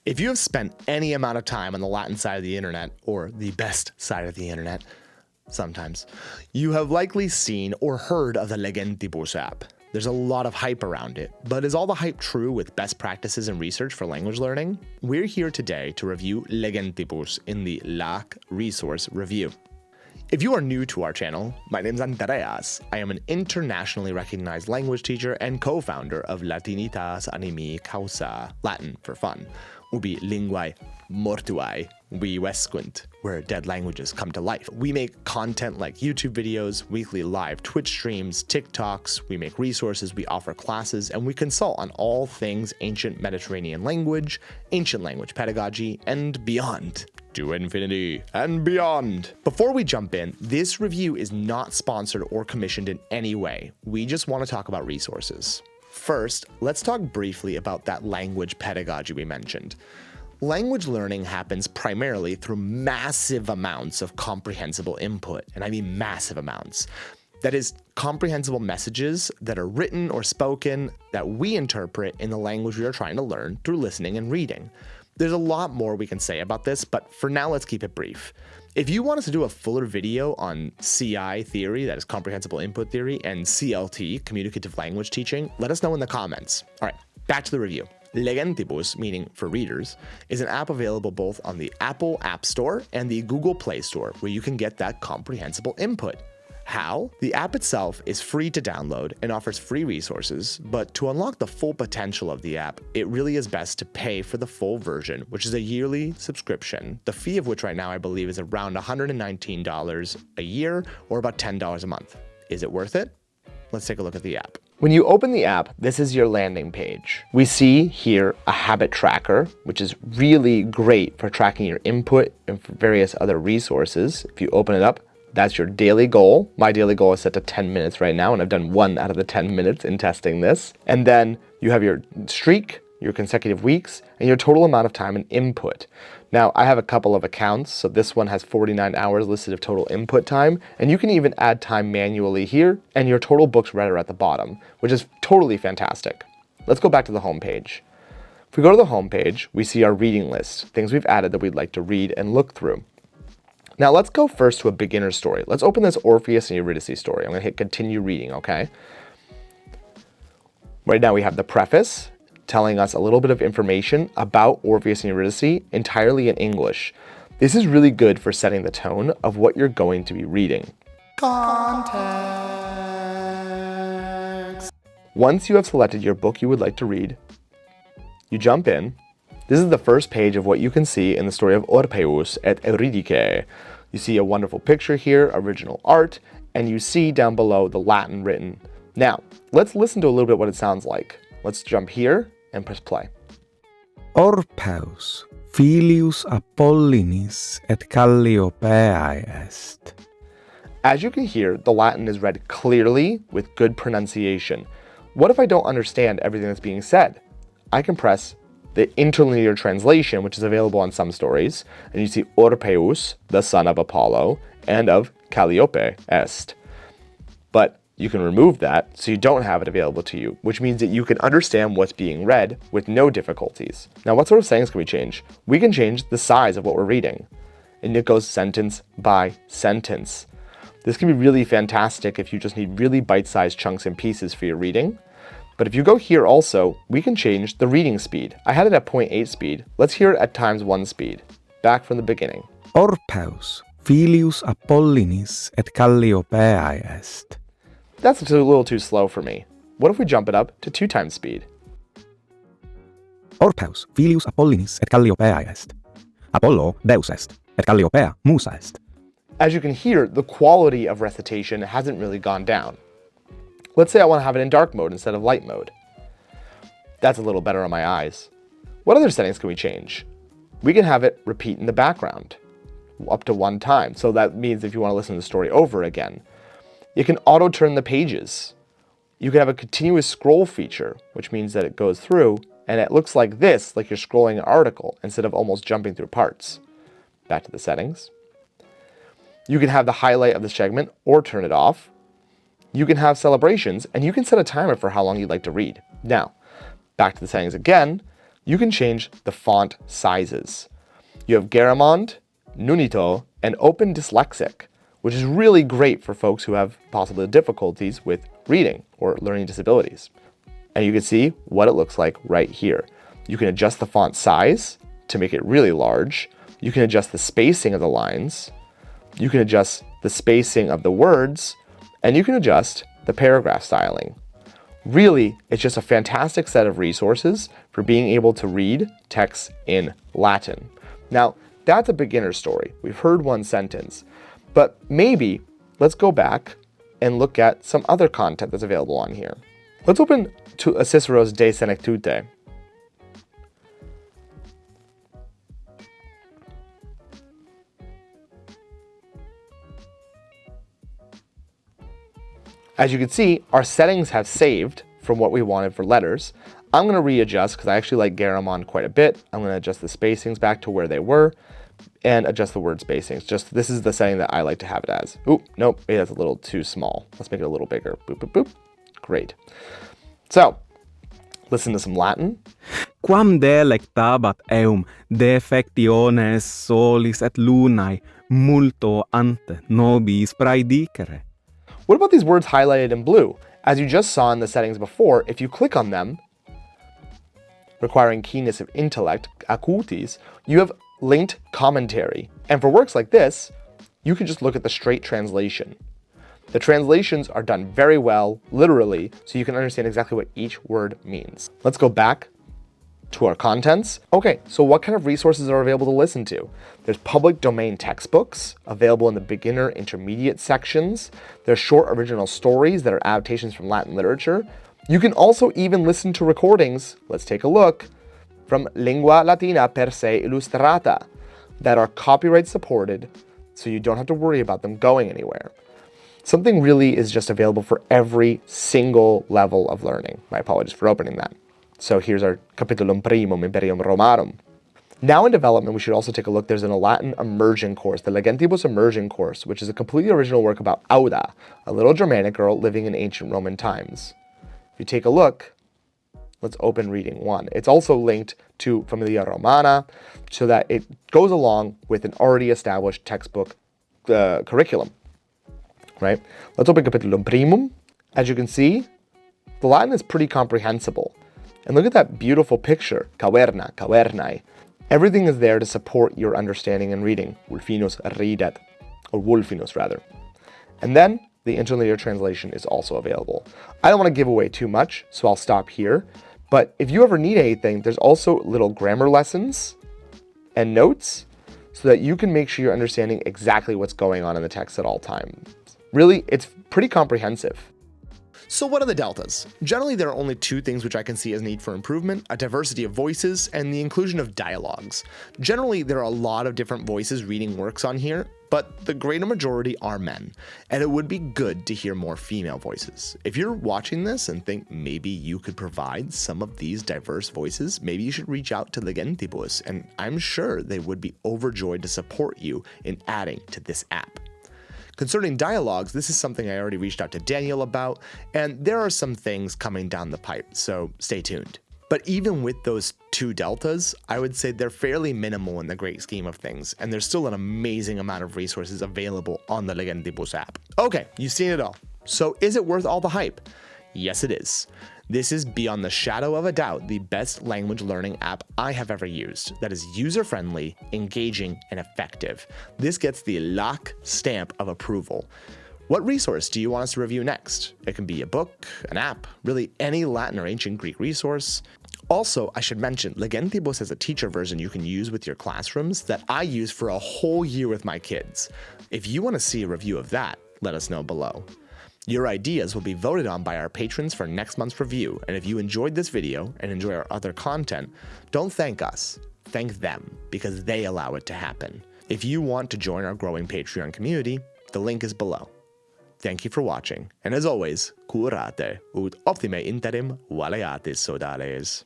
If you have spent any amount of time on the Latin side of the internet, or the best side of the internet, sometimes, you have likely seen or heard of the Legentibus app. There's a lot of hype around it, but is all the hype true with best practices and research for language learning? We're here today to review Legentibus in the LAC Resource review. If you are new to our channel, my name is Andreas. I am an internationally recognized language teacher and co-founder of Latinitas animi causa, Latin for fun, ubi linguae mortuae vi vescunt, where dead languages come to life. We make content like YouTube videos, weekly live Twitch streams, TikToks, we make resources, we offer classes, and we consult on all things ancient Mediterranean language, ancient language pedagogy, and beyond. To infinity and beyond. Before we jump in, this review is not sponsored or commissioned in any way. We just want to talk about resources. First, let's talk briefly about that language pedagogy we mentioned. Language learning happens primarily through massive amounts of comprehensible input, and I mean massive amounts. That is, comprehensible messages that are written or spoken that we interpret in the language we are trying to learn through listening and reading. There's a lot more we can say about this, but for now, let's keep it brief. If you want us to do a fuller video on CI theory, that is comprehensible input theory, and CLT, communicative language teaching, let us know in the comments. All right, back to the review. Legentibus, meaning for readers, is an app available both on the Apple App Store and the Google Play Store, where you can get that comprehensible input. How? The app itself is free to download and offers free resources, but to unlock the full potential of the app, it really is best to pay for the full version, which is a yearly subscription, the fee of which right now I believe is around $119 a year or about $10 a month. Is it worth it? Let's take a look at the app. When you open the app, this is your landing page. We see here a habit tracker, which is really great for tracking your input and for various other resources. If you open it up, that's your daily goal. My daily goal is set to 10 minutes right now, and I've done 1 out of the 10 minutes in testing this. And then you have your streak, your consecutive weeks, and your total amount of time and input. Now, I have a couple of accounts, so this one has 49 hours listed of total input time, and you can even add time manually here, and your total books read are at the bottom, which is totally fantastic. Let's go back to the home page. If we go to the home page, we see our reading list, things we've added that we'd like to read and look through. Now let's go first to a beginner story. Let's open this Orpheus and Eurydice story. I'm going to hit continue reading, okay? Right now we have the preface telling us a little bit of information about Orpheus and Eurydice entirely in English. This is really good for setting the tone of what you're going to be reading. Context. Once you have selected your book you would like to read, you jump in. This is the first page of what you can see in the story of Orpheus et Eurydice. You see a wonderful picture here, original art, and you see down below the Latin written. Now, let's listen to a little bit what it sounds like. Let's jump here and press play. Orpheus, filius Apollinis et Calliopeae est. As you can hear, the Latin is read clearly with good pronunciation. What if I don't understand everything that's being said? I can press the interlinear translation, which is available on some stories, and you see Orpheus, the son of Apollo, and of Calliope est. But you can remove that so you don't have it available to you, which means that you can understand what's being read with no difficulties. Now, what sort of settings can we change? We can change the size of what we're reading, and it goes sentence by sentence. This can be really fantastic if you just need really bite-sized chunks and pieces for your reading. But if you go here also, we can change the reading speed. I had it at 0.8 speed. Let's hear it at ×1 speed. Back from the beginning. Orpheus, filius Apollinis et Calliopeae est. That's a little too slow for me. What if we jump it up to 2 times speed? Orpheus, filius Apollinis et Calliopeae est. Apollo deus est, et Calliopeia musa est. As you can hear, the quality of recitation hasn't really gone down. Let's say I want to have it in dark mode instead of light mode. That's a little better on my eyes. What other settings can we change? We can have it repeat in the background up to 1 time. So that means if you want to listen to the story over again. You can auto turn the pages. You can have a continuous scroll feature, which means that it goes through and it looks like this, like you're scrolling an article instead of almost jumping through parts. Back to the settings. You can have the highlight of the segment or turn it off. You can have celebrations, and you can set a timer for how long you'd like to read. Now, back to the settings again. you can change the font sizes. You have Garamond, Nunito, and Open Dyslexic, which is really great for folks who have possibly difficulties with reading or learning disabilities. And you can see what it looks like right here. You can adjust the font size to make it really large. You can adjust the spacing of the lines. You can adjust the spacing of the words, and you can adjust the paragraph styling. Really, it's just a fantastic set of resources for being able to read text in Latin. Now, that's a beginner story. We've heard one sentence, but maybe let's go back and look at some other content that's available on here. Let's open to Cicero's De Senectute. As you can see, our settings have saved from what we wanted for letters. I'm going to readjust because I actually like Garamond quite a bit. I'm going to adjust the spacings back to where they were and adjust the word spacings. Just this is the setting that I like to have it as. Oop, nope, maybe that's a little too small. Let's make it a little bigger. Boop, boop, boop. Great. So, listen to some Latin. Quam delectabat eum defectiones solis et lunae multo ante nobis praedicere. What about these words highlighted in blue? As you just saw in the settings before, if you click on them, requiring keenness of intellect, acutis, you have linked commentary. And for works like this, you can just look at the straight translation. The translations are done very well, literally, so you can understand exactly what each word means. Let's go back to our contents. Okay, so what kind of resources are available to listen to? There's public domain textbooks available in the beginner intermediate sections. There's short original stories that are adaptations from Latin literature. You can also even listen to recordings, let's take a look, from Lingua Latina per se illustrata that are copyright supported, so you don't have to worry about them going anywhere. Something really is just available for every single level of learning. My apologies for opening that. So here's our Capitulum Primum Imperium Romarum. Now in development, we should also take a look. There's a Latin immersion course, the Legentibus immersion course, which is a completely original work about Auda, a little Germanic girl living in ancient Roman times. If you take a look, let's open reading 1. It's also linked to Familia Romana so that it goes along with an already established textbook curriculum, right? Let's open Capitulum Primum. As you can see, the Latin is pretty comprehensible. And look at that beautiful picture, caverna, cavernae. Everything is there to support your understanding and reading. Wulfinus ridet, or Wulfinus rather. And then the interlinear translation is also available. I don't want to give away too much, so I'll stop here. But if you ever need anything, there's also little grammar lessons and notes so that you can make sure you're understanding exactly what's going on in the text at all times. Really, it's pretty comprehensive. So what are the deltas? Generally, there are only two things which I can see as need for improvement: a diversity of voices and the inclusion of dialogues. Generally, there are a lot of different voices reading works on here, but the greater majority are men, and it would be good to hear more female voices. If you're watching this and think maybe you could provide some of these diverse voices, maybe you should reach out to Legentibus, and I'm sure they would be overjoyed to support you in adding to this app. Concerning dialogues, this is something I already reached out to Daniel about, and there are some things coming down the pipe, so stay tuned. But even with those two deltas, I would say they're fairly minimal in the great scheme of things, and there's still an amazing amount of resources available on the Legentibus app. Okay, you've seen it all. So is it worth all the hype? Yes, it is. This is beyond the shadow of a doubt the best language learning app I have ever used that is user-friendly, engaging, and effective. This gets the LAC stamp of approval. What resource do you want us to review next? It can be a book, an app, really any Latin or ancient Greek resource. Also, I should mention, Legentibus has a teacher version you can use with your classrooms that I use for a whole year with my kids. If you want to see a review of that, let us know below. Your ideas will be voted on by our patrons for next month's review, and if you enjoyed this video and enjoy our other content, don't thank us, thank them, because they allow it to happen. If you want to join our growing Patreon community, the link is below. Thank you for watching, and as always, curate ut optime interim valeatis sodales.